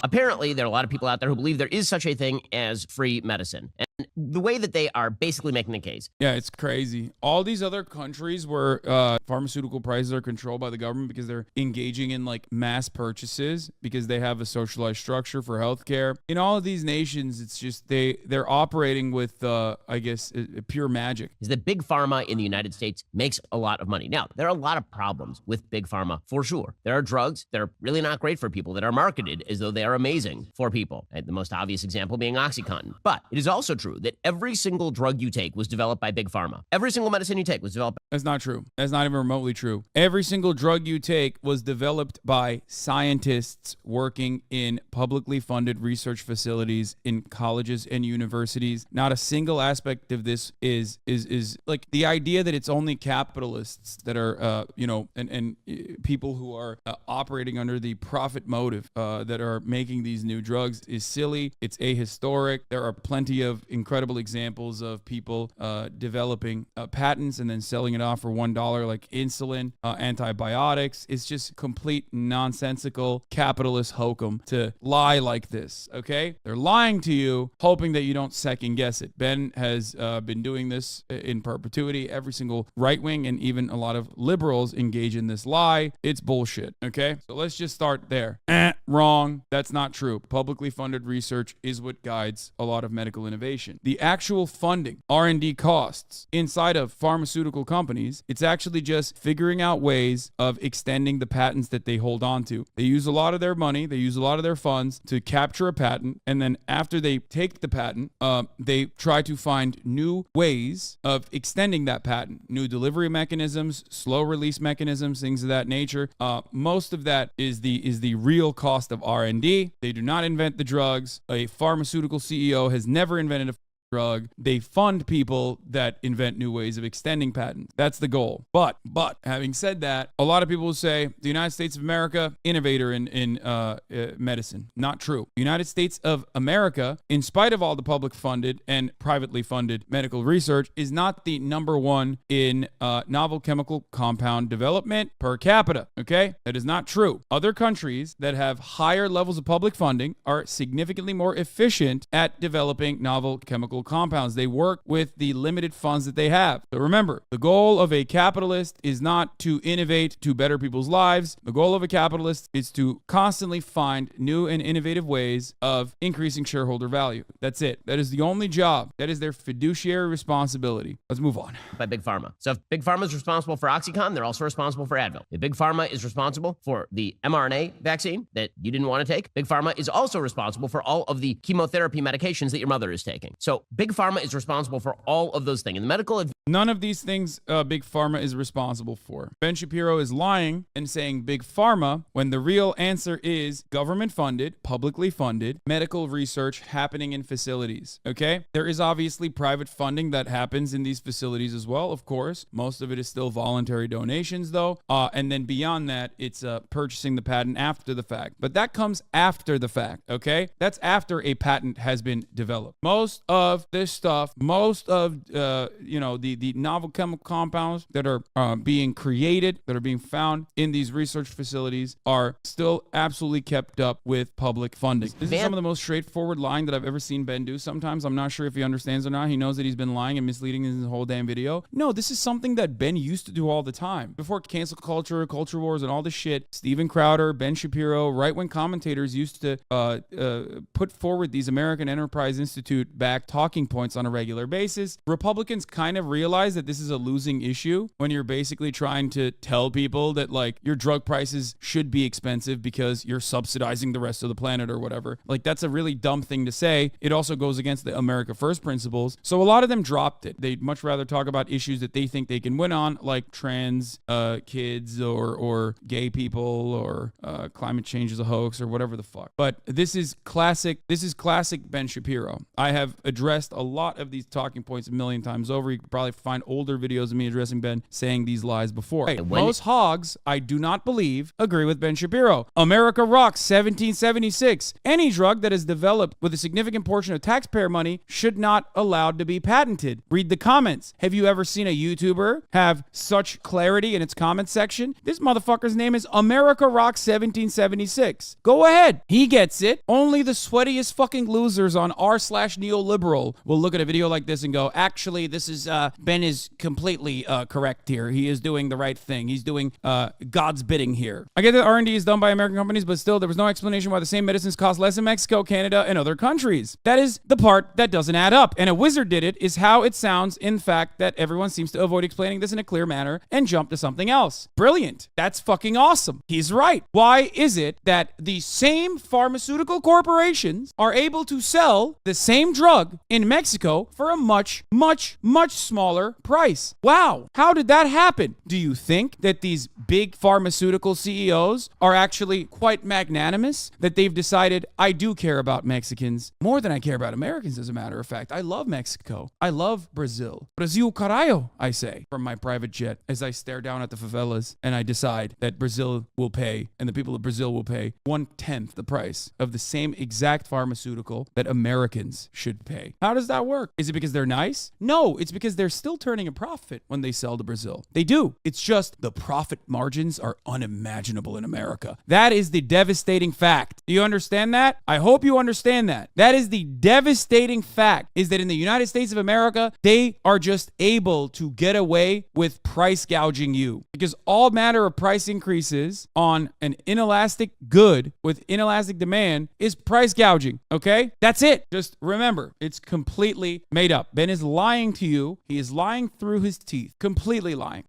Apparently, there are a lot of people out there who believe there is such a thing as free medicine. And the way that they are basically making the case. Yeah, it's crazy. All these other countries where pharmaceutical prices are controlled by the government because they're engaging in like mass purchases because they have a socialized structure for healthcare. In all of these nations, it's just they're operating with, I guess, pure magic. Is that big pharma in the United States makes a lot of money. Now, there are a lot of problems with big pharma for sure. There are drugs that are really not great for people that are marketed as though they are amazing for people. And the most obvious example being OxyContin. But it is also true that every single drug you take was developed by big pharma. Every single medicine you take was developed. That's not true. That's not even remotely true. Every single drug you take was developed by scientists working in publicly funded research facilities in colleges and universities. Not a single aspect of this is like the idea that it's only capitalists that are, and people who are operating under the profit motive that are making these new drugs is silly. It's ahistoric. There are plenty of incredible examples of people developing patents and then selling it off for $1, like insulin, antibiotics. It's just complete nonsensical capitalist hokum to lie like this, okay? They're lying to you, hoping that you don't second guess it. Ben has been doing this in perpetuity. Every single right wing and even a lot of liberals engage in this lie. It's bullshit, okay? So let's just start there. Wrong. That's not true. Publicly funded research is what guides a lot of medical innovation. The actual funding, R&D costs inside of pharmaceutical companies, it's actually just figuring out ways of extending the patents that they hold on to. They use a lot of their money, they use a lot of their funds to capture a patent, and then after they take the patent, they try to find new ways of extending that patent, new delivery mechanisms, slow release mechanisms, things of that nature. Most of that is the real cost of R&D. They do not invent the drugs. A pharmaceutical CEO has never invented a drug. They fund people that invent new ways of extending patents. That's the goal. But having said that, a lot of people will say the United States of America, innovator in medicine. Not true. The United States of America, in spite of all the public funded and privately funded medical research, is not the number one in novel chemical compound development per capita. Okay? That is not true. Other countries that have higher levels of public funding are significantly more efficient at developing novel chemical compounds. They work with the limited funds that they have. So remember, the goal of a capitalist is not to innovate to better people's lives. The goal of a capitalist is to constantly find new and innovative ways of increasing shareholder value. That's it. That is the only job. That is their fiduciary responsibility. Let's move on. By big pharma. So if big pharma is responsible for OxyContin, they're also responsible for Advil. If big pharma is responsible for the mRNA vaccine that you didn't want to take, big pharma is also responsible for all of the chemotherapy medications that your mother is taking. So big pharma is responsible for all of those things. And the medical none of these things big pharma is responsible for. Ben Shapiro is lying and saying big pharma when the real answer is government funded, publicly funded medical research happening in facilities. Okay? There is obviously private funding that happens in these facilities as well, of course. Most of it is still voluntary donations though. And then beyond that, it's purchasing the patent after the fact. But that comes after the fact, okay? That's after a patent has been developed. Most of this stuff, most of the novel chemical compounds that are being created, that are being found in these research facilities are still absolutely kept up with public funding. This is some of the most straightforward lying that I've ever seen Ben do. Sometimes I'm not sure if he understands or not. He knows that he's been lying and misleading in his whole damn video. No, this is something that Ben used to do all the time. Before cancel culture, culture wars, and all this shit, Steven Crowder, Ben Shapiro, right-wing commentators used to put forward these American Enterprise Institute-backed talking points on a regular basis. Republicans kind of realize that this is a losing issue when you're basically trying to tell people that like your drug prices should be expensive because you're subsidizing the rest of the planet or whatever. Like that's a really dumb thing to say. It also goes against the America First principles. So a lot of them dropped it. They'd much rather talk about issues that they think they can win on, like trans kids or gay people or climate change is a hoax or whatever the fuck. But this is classic Ben Shapiro. I have addressed a lot of these talking points a million times over. You could probably probably find older videos of me addressing Ben saying these lies before. Hey, when- most hogs, I do not believe, agree with Ben Shapiro. America rocks 1776. Any drug that is developed with a significant portion of taxpayer money should not allowed to be patented. Read the comments. Have you ever seen a YouTuber have such clarity in its comment section? This motherfucker's name is America Rocks 1776. Go ahead. He gets it. Only the sweatiest fucking losers on r/neoliberal will look at a video like this and go, actually, this is, Ben is completely correct here. He is doing the right thing. He's doing God's bidding here. I get that R&D is done by American companies, but still, there was no explanation why the same medicines cost less in Mexico, Canada, and other countries. That is the part that doesn't add up. And a wizard did it is how it sounds, in fact, that everyone seems to avoid explaining this in a clear manner and jump to something else. Brilliant. That's fucking awesome. He's right. Why is it that the same pharmaceutical corporations are able to sell the same drug in Mexico for a much, much, much smaller price? Wow. How did that happen? Do you think that these big pharmaceutical CEOs are actually quite magnanimous? That they've decided, I do care about Mexicans more than I care about Americans, as a matter of fact. I love Mexico. I love Brazil. Brazil carajo, I say from my private jet as I stare down at the favelas and I decide that Brazil will pay and the people of Brazil will pay 1/10 the price of the same exact pharmaceutical that Americans should pay. How does that work? Is it because they're nice? No, it's because they're still turning a profit when they sell to Brazil. They do. It's just the profit margins are unimaginable in America. That is the devastating fact. Do you understand that? I hope you understand that. That is the devastating fact, is that in the United States of America, they are just able to get away with price gouging you, because all matter of price increases on an inelastic good with inelastic demand is price gouging. Okay? That's it. Just remember, it's completely made up. Ben is lying to you. He is lying through his teeth. Completely lying.